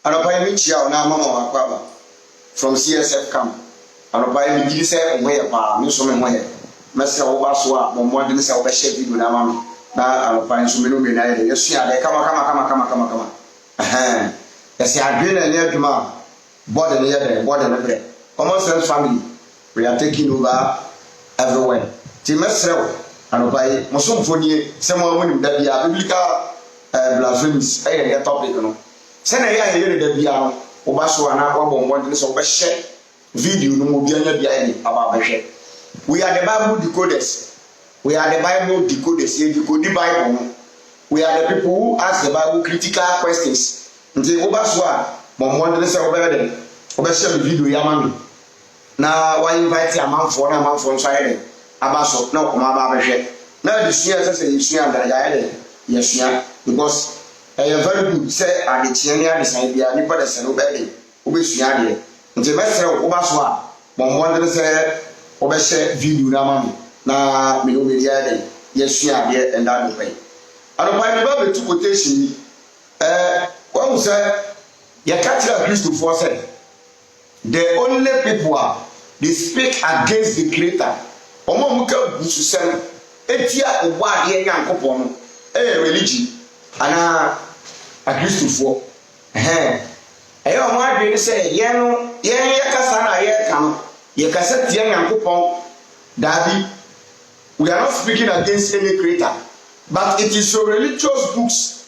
Anopai mi chia na mama wakwaba from CSF camp. Anopai mi gidi say onwe pa mi so me ho ye. Mese wo ba so a mo mo de say wo be share video na mama. Na anopai so me no me na ye yesua de kama. Yesi adwe na ne adwuma board ne ye de board ne bre. Common sense family we are taking over everywhere. Ti mesrew anopai mo so mfoni se mo amonim da bia biblical blasphemies ye topic no. Se na ya ye da bia no wo ba so ana wo bo mo de so wo be share video no mo bia nya bia ni aba ba hwe. We are the Bible decoders. We are the Bible decoders. You decode the Bible. We are the people who ask the Bible critical questions. Nti wo ba so a mo de se wo be de wo be share video ya mami. Na wa invite amanfo na amanfo nso aye aba so na ko ma ba hwe. Na the sua say sua da ya ye yesua because very good say adechie ne adesan bia ni pada se no be de wo be sua de. Nti mesere wo ba so a mo de se wo be share video na mami na me no me ya de yesua de and that way. Anopai me ba betu quotation ni when say ya catch Christopher said the only people they speak against the creator. Omo muka bususem etia owa de Nyankopon no religion ana a Christopher omo adwe say ye no ye kasa na ye kan ye kasa tie Nyankopon dabi. We are not speaking against any creator, but it is your religious books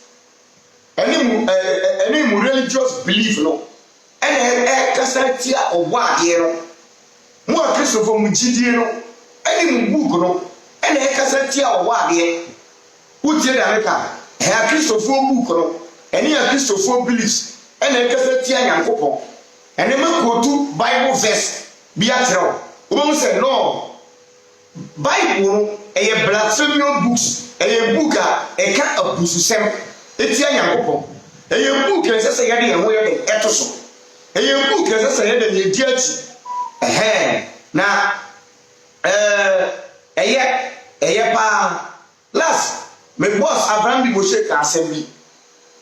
any religious belief no kasa tia owa de no mo a Christopher mu gidie no any mu book no kasa tia owa de utie da meka a Christopher book no any a Christopher beliefs kasa tia Nyankopon ene me quote Bible verse bi atreo wo say no Bible blasphemy books book a ka abususem etia Nyankopon book say ye de ho ye de etoso book say ye de ye di achi na pa last me boss Abraham bi Moshe ka assembly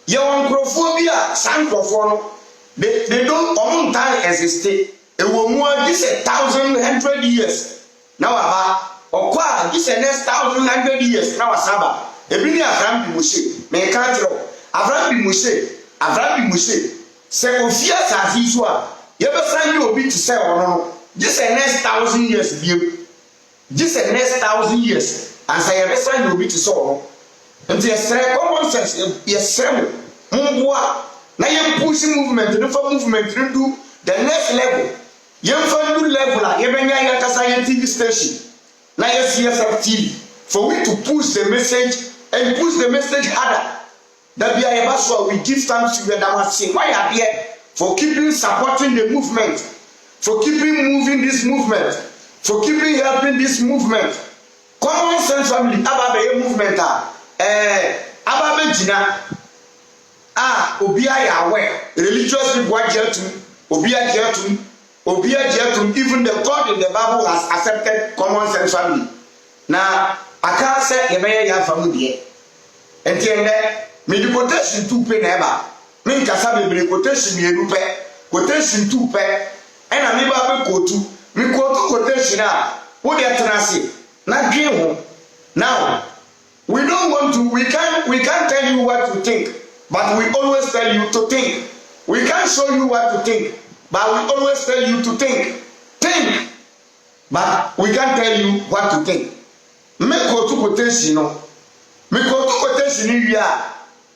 ye won krofo bi a san krofo no they don't on time exist e wo mu a this 1,100 years now aba okwa this next 1,100 years now asaba ebi ni Abraham bi Moshe me ka tro Abraham bi Moshe se ofia sa fi so a ye be san ye obi to say ono this next 1,000 years bio this next 1,000 years and say ye be san ye obi to say ono nti ye common sense ye sere mboa na ye push movement no for movement no do the next level ye for new level a ye benya ye kasa ye TV station na ye CSF TV for we to push the message and push the message harder. That be a so we give thanks to you and say why are here for keeping supporting the movement, for keeping moving this movement, for keeping helping this movement. Common sense family ababe movement ababe jina obi aya aware religious people obi ajetum even the God in the Bible has accepted common sense family. Na aka say ye be ya family entiende me di quotation 2 pe na eba me nkasa bebre quotation mienu pe quotation 2 pe ena me ba be quote me quote quotation a wo de tenase na dwen ho. Now we don't want to we can't tell you what to think, but we always tell you to think. We can't show you what to think, but we always tell you to think, but we can't tell you what to think. Me quote quotation no me quote quotation ni wi a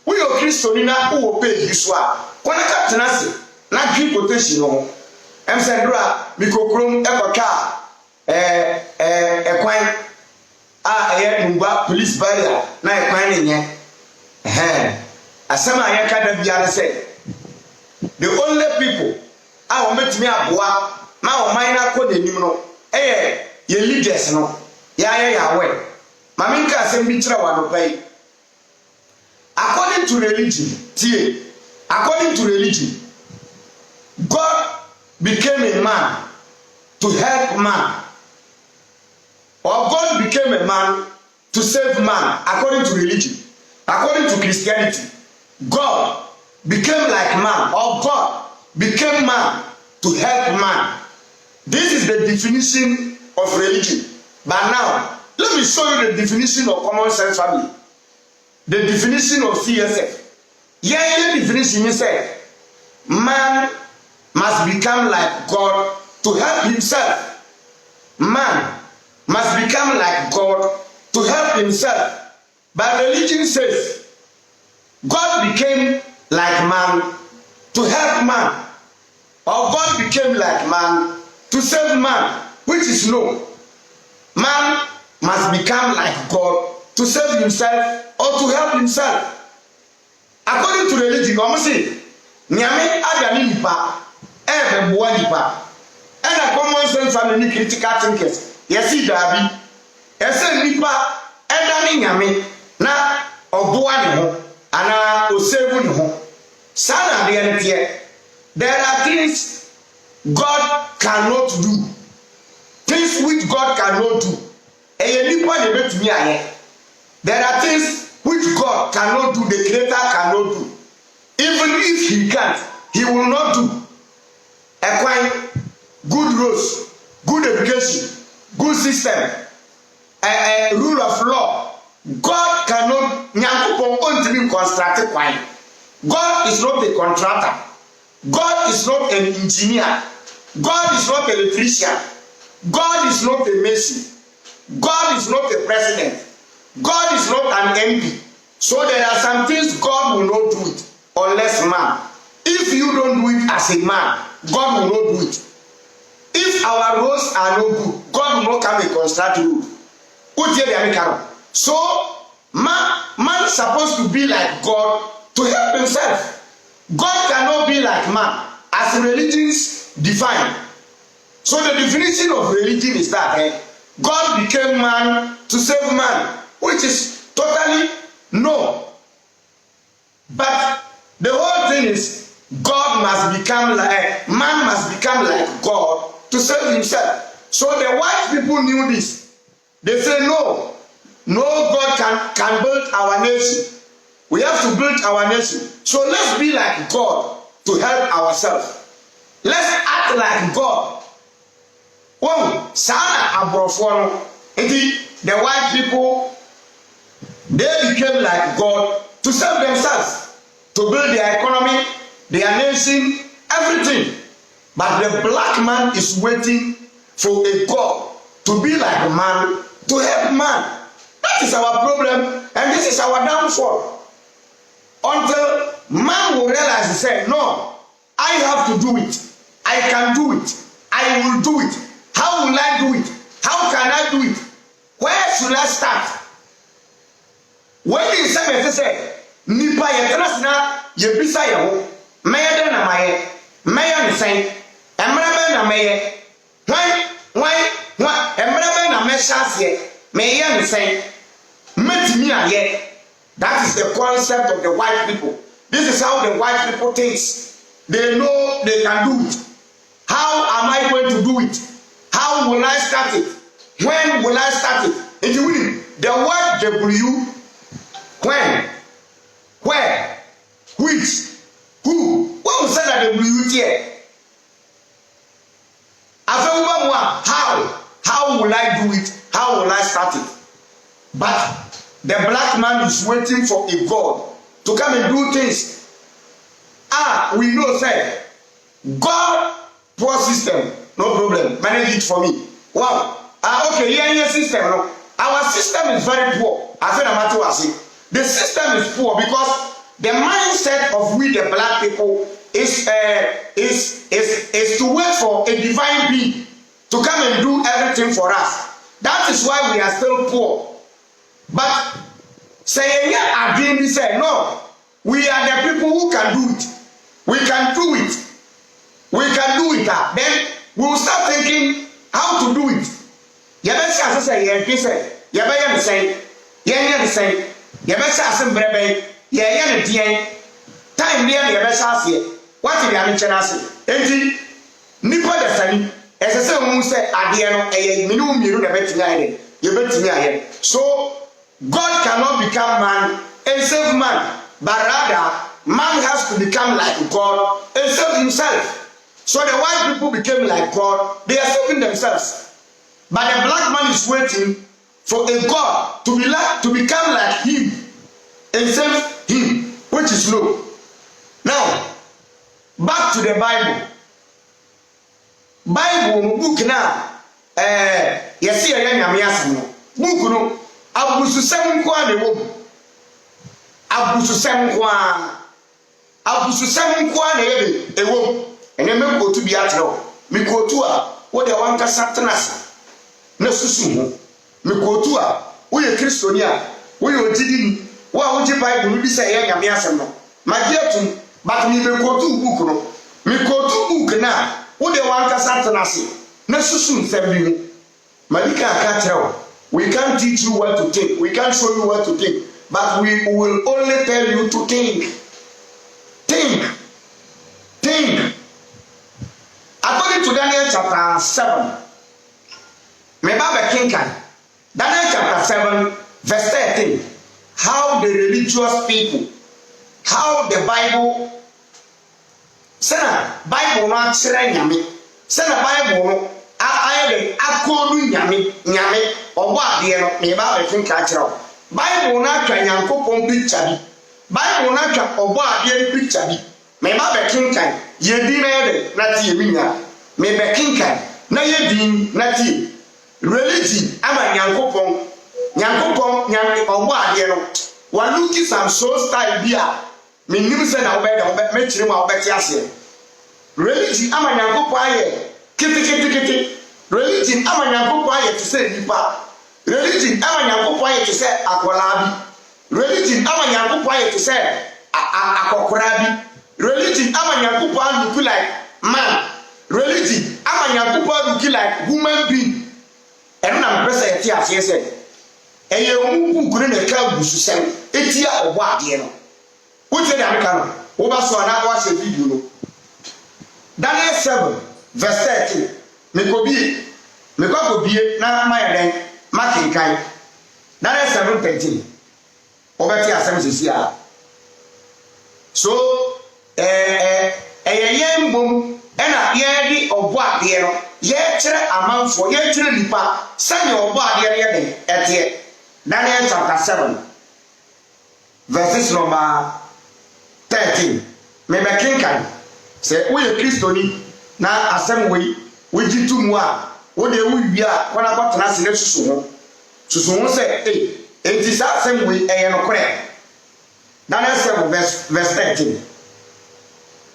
wo yo Kristo ni na wo page so a kwana ka tenase na dwi quotation no em se ndura mi kokrom ekoka ekwan ngwa police barrier na ekwan ni nye asema ya ka da bia say the only people a wo metimi aboa ma wo man na ko nanim no ye leaders no ya we maminka asem bi kira wa no pai. According to religion, God became a man to help man, or God became a man to save man. According to religion, according to Christianity, God became like man, or God became man to help man. This is the definition of religion. But now, let me show you the definition of common sense family. The definition of CSF. Yeah, the definition is said, man must become like God to help himself. Man must become like God to help himself. But religion says, God became like man to help man. Or God became like man to save man, which is no. Man must become like God to save himself or to help himself. According to religion, I'm saying, Nyame adani nipa, ebe boa nipa. And a common sense family critical thinkers. Yes, he dabi. Ese nipa adani nyame na oboa ni ho ana osevu ni ho. Sana de ene. There are things God cannot do. Things which God cannot do. There are things which God cannot do, the Creator cannot do. Even if He can't, He will not do. Acquire good roads, good education, good system, a rule of law. God cannot construct. God is not a contractor. God is not an engineer. God is not an electrician. God is not a mason. God is not a president. God is not an MP. So there are some things God will not do it unless man. If you don't do it as a man, God will not do it. If our roads are no good, God will not come and construct road. So man is supposed to be like God to help himself. God cannot be like man as religions define. So the definition of religion is that God became man to save man, which is totally no. But the whole thing is God must become like man must become like God to save himself. So the white people knew this. They say no God can build our nation. We have to build our nation. So let's be like God to help ourselves. Let's act like God. Well, Sana Abrofon, the white people, they became like God to serve themselves, to build their economy, their nation, everything. But the black man is waiting for a God to be like man, to help man. That is our problem, and this is our downfall. Until man will realize and say, no, I have to do it. I can do it. I will do it. How will I do it? How can I do it? Where should I start? When you say, Nipa yetrasna yebisa yeho, meye na maye, meye nsen, emrebe na meye, emrebe na meshasye, meye nsen, metimi aye. That is the concept of the white people. This is how the white people think. They know they can do it. How am I going to do it? How will I start it? When will I start it? The word W, when, where, which, who? What will say that W here? How will I do it? How will I start it? But the black man is waiting for a God to come and do things. We know, say, God, poor system, no problem, manage it for me. Wow. Okay, yeah, system. No. Our system is very poor. The system is poor because the mindset of we, the black people, is to wait for a divine being to come and do everything for us. That is why we are still poor. But say again, we say no. We are the people who can do it. We can do it. We can do it. Then we will start thinking how to do it. Yabesa say say yabaya say say yabesa asem ye dien time near yabesa say what is the answer say enti nipa da sani esese mu say ade no eye minu miru na betimi aye ye betimi aye. So God cannot become man and save man, but rather man has to become like God and save himself. So the white people became like God. They are saving themselves. But the black man is waiting for a God to become like him and save him, which is low. Now, back to the Bible. Bible book now. Yes, I am Yasano. Book no. Abusu seven kwa ne wo. Abusu seven kwa ne ebe ewo. Ene me ko tu bi atro. Me ko tu a wo de wan kasa tenasa. Na susu ho. Me ko tu a wo ye Kristoni a wo ye ogidi wo a wo je Bible no bi se ye nyame asem no. Magietum but me ko tu book no. Me ko tu book na wo de wan kasa tenasa. Na susu nsem bi no. Malika akatreo. We can't teach you what to think. We can't show you what to think. But we will only tell you to think. Think. Think. According to Daniel chapter 7. Remember Kinkai. Daniel chapter 7, verse 13. How the religious people, how the Bible, Sena Bible not nyame. Sena Bible no ayede akonu nyame obo ade no me ba be kinka kire Bible na twa Nyankopon picture bi Bible na twa obo ade picture bi me ba be kinka yedi na yede na tie minya me be kinka na yedi na tie religion ama Nyankopon nyame obo ade no wa look some soul style bi a me nim se na obe me kire ma obe tie ase religion ama Nyankopon aye kiti religion ama Nyankopon aye to say nipa religion ama Nyankopon aye to say akwala bi religion ama Nyankopon aye to say akokora bi religion ama Nyankopon look like man religion ama Nyankopon look like human being eno na mpesa yeti ase say eye omuku kure na ka bususem etia obo ade no wo tell am ka no wo ba so na wa se video no Daniel 7 verse 13. Mekobie na mayeden makinkan. Daniel 7:13. Obeti asem sisia. So yembom ena ye di obo ade no ye kire amanfo ye kire nipa sane obo ade ye den etie. Daniel chapter 7 verses number 13. Me makinkan. Say we Kristoni na asem we jitu mu a wo de wu wi a kona kwatena se ne susu ho se enti sa asem we no kore Daniel 7 verse 13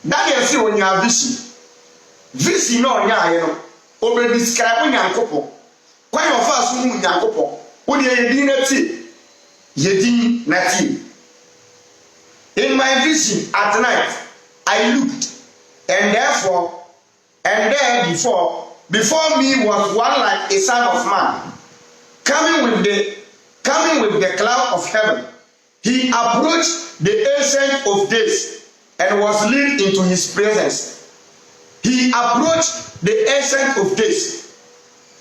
Daniel si onya visi no onya aye no obe describe Nyankopon kwan yo fa so mu Nyankopon wo de yedin na tie in my vision at night I looked and there before me was one like a son of man coming with the cloud of heaven. He approached the ancient of days and was led into his presence. He approached the ancient of days.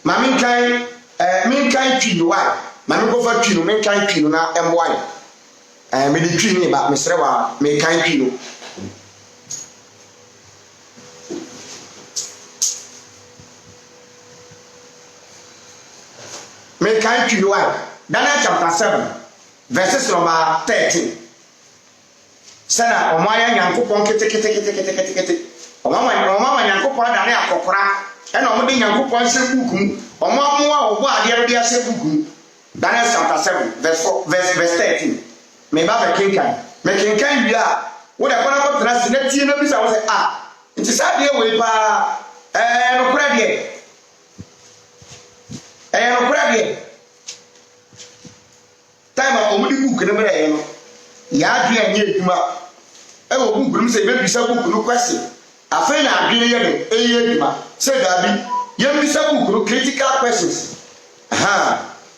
Minkai twino wa mami go fa twino minkai twino na emwai me di twino ba mesre wa minkai twino. Mekan twino Daniel chapter 7 verses number 13. Sana omaya Nyankopon kete omama Nyankopon adane akokora ena omde Nyankopon se buku omamo obo ade de ase buku. Daniel chapter 7 verse 13. Me ba be kinkan wi a wo da kona ko tra se na tie no bi sa wo se nti sa de we pa no kora de no kora de time omudi book ne bere no ya adwe anye eduma wo book no se be bisa book no question afa na adwe ye ne eduma se da bi ye bisa book no critical questions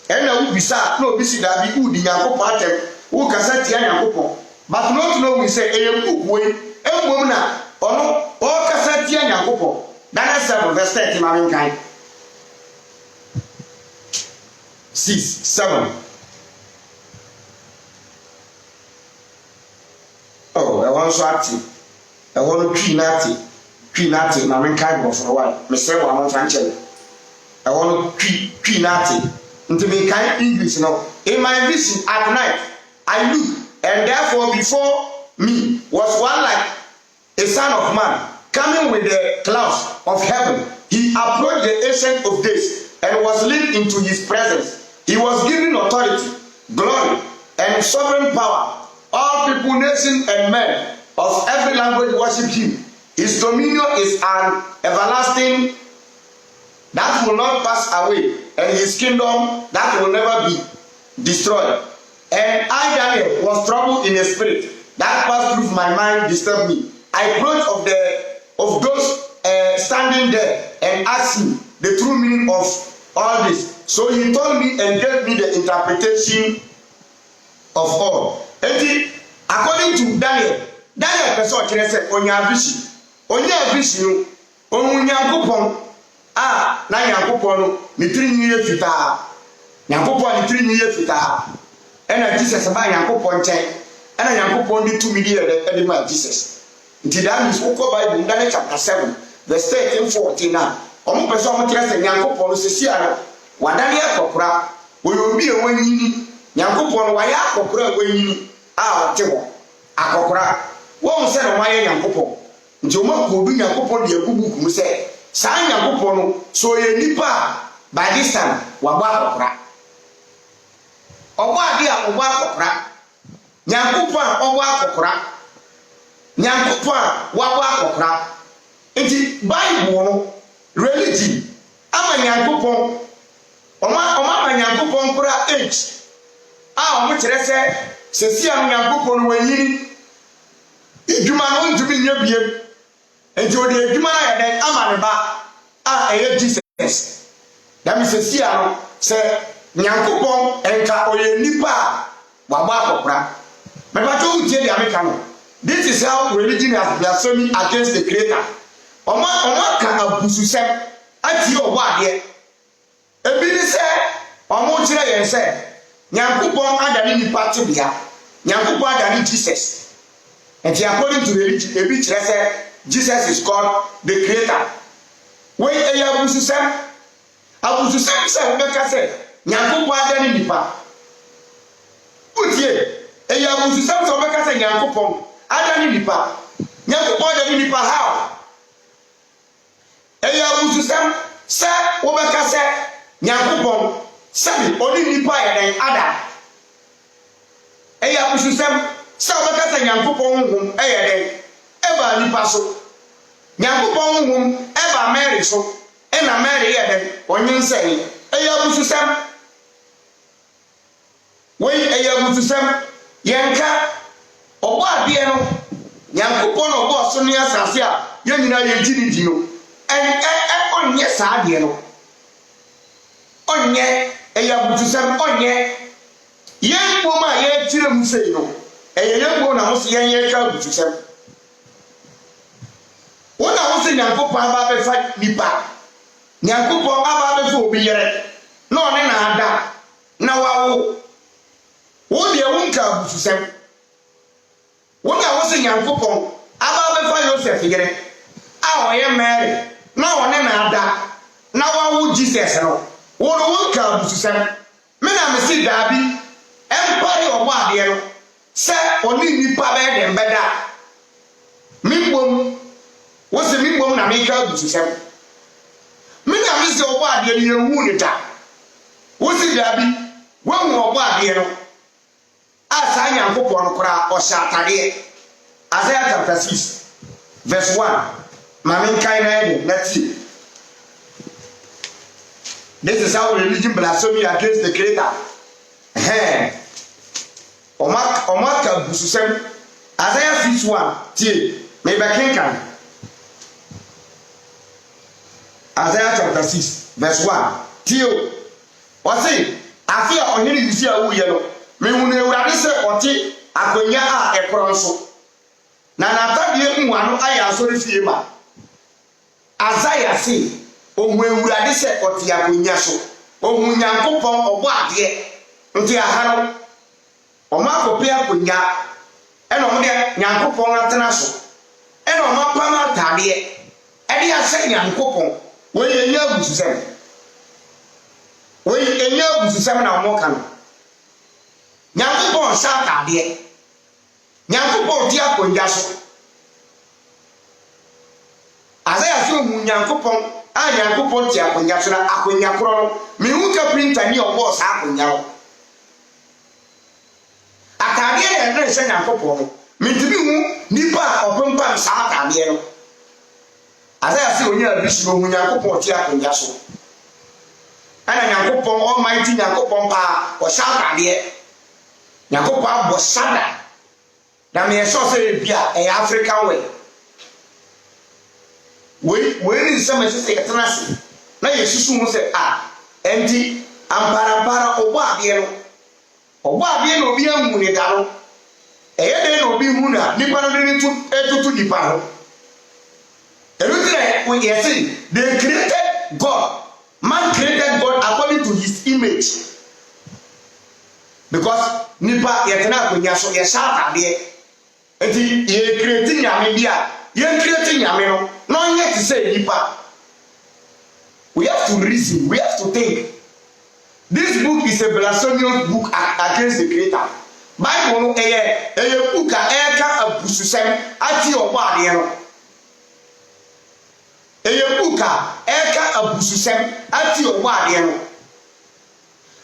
ena wo bisa na obi si da bi udi Nyankopon atem wo kasa tia Nyankopon but not know we say book we emom na ono o kasa tia Nyankopon. Daniel 7 verse 13 ma minkan 6 7. Oh, ɛhɔ nso ate ɛhɔ no twi na ate na menkae bɔforo wa mesrɛ wɔ amomfa nkyɛ ɛhɔ no twi na ate nti menkae English no. In my vision at night I looked, and therefore before me was one like a son of man coming with the clouds of heaven. He approached the Ancient of Days and was led into his presence. He was given authority, glory, and sovereign power. All people, nations, and men of every language worship him. His dominion is an everlasting that will not pass away, and his kingdom that will never be destroyed. And I, Daniel, was troubled in the spirit. That passed through my mind disturbed me. I approached of those standing there and asked him the true meaning of all this. So he told me and gave me the interpretation of all. And according to Daniel person said, Onya vision, Onyankopon, na Nyankopon ni trinye fita. Nyankopon ni trinye fita. Ena Jesus ba Nyankopon chen. Ena Nyankopon ni 2 million e ma Jesus. Nti that means Oko Bible Daniel chapter 7 verse 13 14 na. Omo pese omo tire se Nyankopon sesi ara. Wadane akokora. Oyobi e wanyini. Nyankopon wa ya akokora wanyini. Ote ho. Akokora. Won se no waye Nyankopon. Nti omo ko bi Nyankopon de agugu kum se sa Nyankopon no so ye nipa by this time wa ba akokora. Obo ade a obo akokora. Nyankopon obo akokora. Nyankopon wa ba akokora. Nti Bible no religion ama Nyankopon oma Nyankopon kura age omo kire se sia Nyankopon wanyini idwuma no ntumi nya biem enti odi idwuma na ya den ama ne ba eye Jesus that means sia no se Nyankopon enka oye nipa wa ba akokora me ba to utie dia meka no. This is how religion has blasphemy against the creator. Oma ka abususem ati owo ade ebi ni se omo kire yen se Nyankopon adani nipa tebia Nyankopon adani Jesus. And according to religion ebi kire se Jesus is God the creator. When eya abususem se obeka se Nyankopon adani nipa utie eya abususem se obeka se Nyankopon adani nipa Nyankopon adani nipa how eya abususem se obeka se Nyankopon sabi oni nipa ya den ada eya abususem se obeka se Nyankopon hum eya den eba nipa so Nyankopon hum eba Mary so ena Mary ya den onyin sei eya abususem wey eya abususem yenka obo ade no Nyankopon obo so ne asase a ye nyina ye gini di no onye sa ade no onye eya butusem onye yembo ma ye tire mu sei no yembo na ho se ye ka butusem wona ho se Nyankopon aba be fa nipa Nyankopon aba be fa obi yere na one na ada na wawo wo de wonka butusem wona ho se Nyankopon aba be fa Joseph yere oye Mary na one na ada na wawo Jesus no wo no wonka bususem me na me si dabi empire obo ade no se oni nipa be dem beda mimbom wo se mimbom na me ka bususem me na me se obo ade ni ewu ni ta wo si dabi wo hu obo ade no asa Nyankopon kora o shatade Isaiah chapter 6 verse 1 Mamin kaina nati. This is how religion blasphemy against the creator. Omaka bususem Isaiah 6:1 tie me ba kenkan Isaiah chapter 6 verse 1 tie o say afia ohiri bisi a wuye no me hunu ewurade se ote akonya a ekoro so na natadie mu anu aya asori fie ma Isaiah say ohun ewurade se ote akonya so ohun Nyankopon obo ade nti aharo omakope akonya eno mo de nyankopɔn atena so ɛna ɔma pam atadeɛ ɛde ahyɛ nyankopɔn wɔyɛ nya abususɛm wɔyɛ nya abususɛm na ɔmo ka no nyankopɔn hyɛ atadeɛ nyankopɔn ti akonnwa so asaya so hu nyankopɔn a nyankopɔn ti akonnwa so na akonnwa korɔ no mehu ka printer ni ɔbɔ saa akonnwa no atadeɛ yɛ na hyɛ nyankopɔn no mentimi hu nipa a ɔpempam saa atadeɛ no asaya so onye abisu hu nyankopɔn ti akonnwa so ana nyankopɔn almighty nyankopɔn pa ɔhyɛ atadeɛ nyankopɔn abɔ sada na me so say bia e African way we ni nsɛm sɛ yɛtena se na yɛsusu hu sɛ enti amparapara ɔbɔ adeɛ no na obi ahu ne da no ɛyɛ dɛ na obi hu na nipa no de tutu nipa no ɛno tira we yɛse they created God man created God according to his image because nipa yɛtena akonya so yɛhyɛ atadeɛ enti yɛ create nyame bia yɛ create nyame no no onye to say nipa we have to reason we have to think this book is a blasphemous book against the creator bible no ɛyɛ book a ɛka abususɛm ati ɔbɔ adeɛ no ɛyɛ book a ɛka abususɛm ati ɔbɔ adeɛ no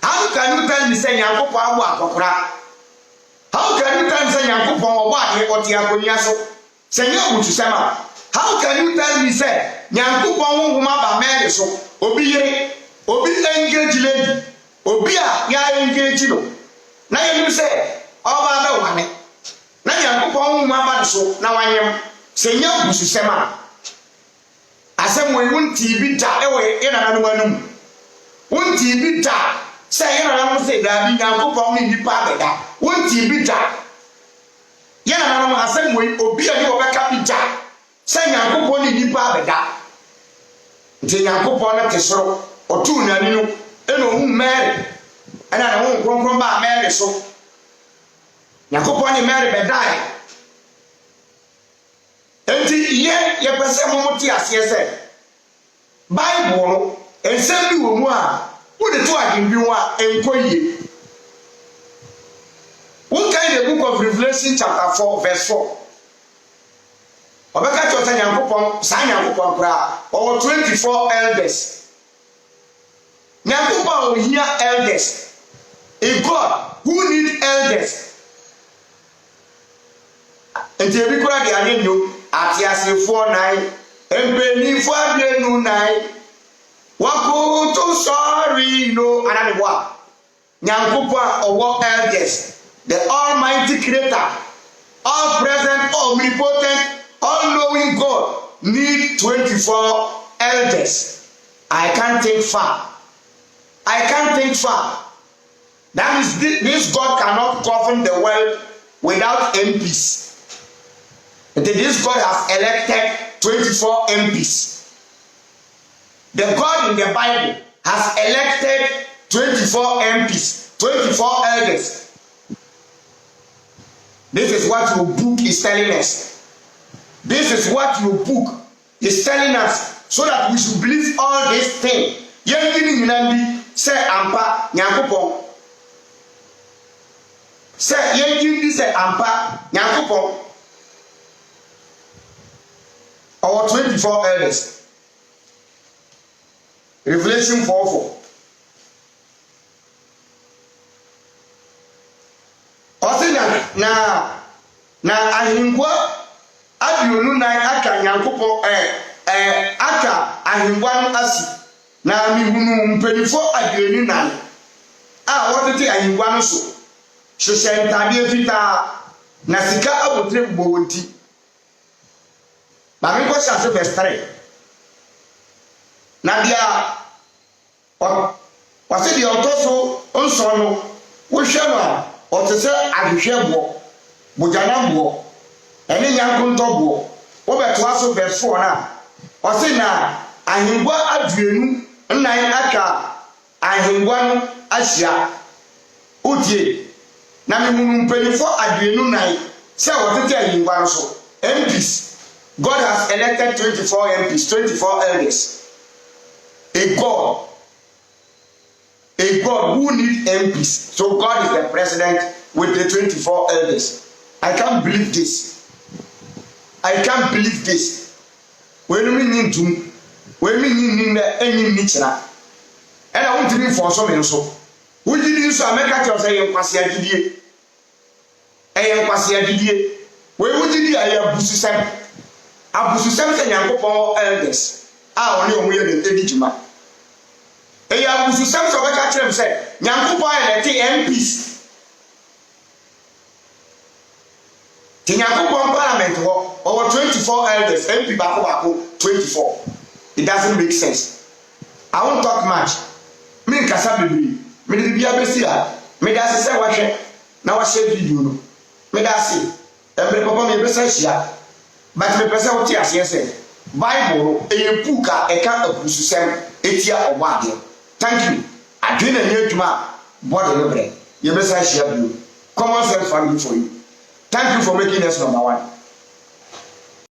how can you tell me say nyankopɔn abɔ akɔkora how can you tell me say nyankopɔn ɔbɔ adeɛ ɔte akonnwa so sɛ nyɛ abususɛm a how can you tell me say nyankopɔn honhom aba Mary so obi yere obi engage lady obi a ya engage no na yɛnim sɛ ɔba bɛ wane na nyankopɔn honhom aba so na wanyem sɛ nyɛ abususɛm a asɛm wɔ wonti bi da ɛwɔ yɛnana no manum wonti bi da sɛ yɛnana no sɛ da bi nyankopɔn ne nipa abɛda wonti bi da yɛnana no asɛm wɔ obi a ne wɔbɛka bi da sɛ nyankopɔn ne nipa abɛda nti nyankopɔn no te soro ɔtoo n'ani no ɛna ɔhu Mary ɛna ne ho nkronkron baa Mary so nyankopɔn ne Mary bɛdae enti yɛpɛ sɛ mo te aseɛ sɛ Bible no nsɛm bi wɔ mu a wode to adwendwen ho a ɛnkɔ yie wokan the book of Revelation chapter 4 verse 4 Obeka chota nyankopon sa nyankopon kra o 24 elders nyankopon ohia elders a God who need elders enti ebi kura de ane nyo ati asefo nine empeni fo abienu nine wako to sorry no anani boa nyankopon owo elders the almighty creator all present omnipotent all-knowing God need 24 elders. I can't think far. That means this God cannot govern the world without MPs. This God has elected 24 MPs. The God in the Bible has elected 24 MPs, 24 elders. This is what your book is telling us. This is what your book is telling us, so that we should believe all these things. Yengini minandi say ampa nyankopon. Say yengini say ampa nyankopon. Our 24 elders. Revelation 4:4. Osina na ahingwa abionu nan aka nyankopon aka ahingwa no asi na mihunu mpanifo abionu nan a wotete ahingwa no so hyehyɛ ntade fitaa na sika abotre bobonti ba me ko hyɛ verse 3 na dia wase dia otoso onso no wo hwɛ no a otese ahwehwɛbo bojanambo ene nyankontobo wo beto aso verse 4 na ose na ahingwa aduenu nnan aka ahingwa no ahyia odie na memunu mpanifo aduenu nan Say what they tell you one so MPs. God has elected 24 MPs, 24 elders. A God who needs MPs. So God is the president with the 24 elders. I can't believe this. I can't believe this. When we need to, when we need any nature, and I want to be for some so. We did so America to say you pass your idea. I am pass your idea. We would do I am Bususem. Abususem say Yankopon elders. I only the Edijima. I am Bususem so I can say Yankopon and the MPs. Yankopon Parliament over 24 elders, MP Bako 24. It doesn't make sense. I won't talk much. Me kasa bebre. Me de bia besi a. Me da se wahwe na wahwe video no. Me da se. Every papa me besa hia. But me pesa wo ti ase se. Bible no e book a e ka abususem etia obade. Thank you. Adwena nye adwuma body no bre. Ye besa hia bio. Common sense family for you. Thank you for making us number one.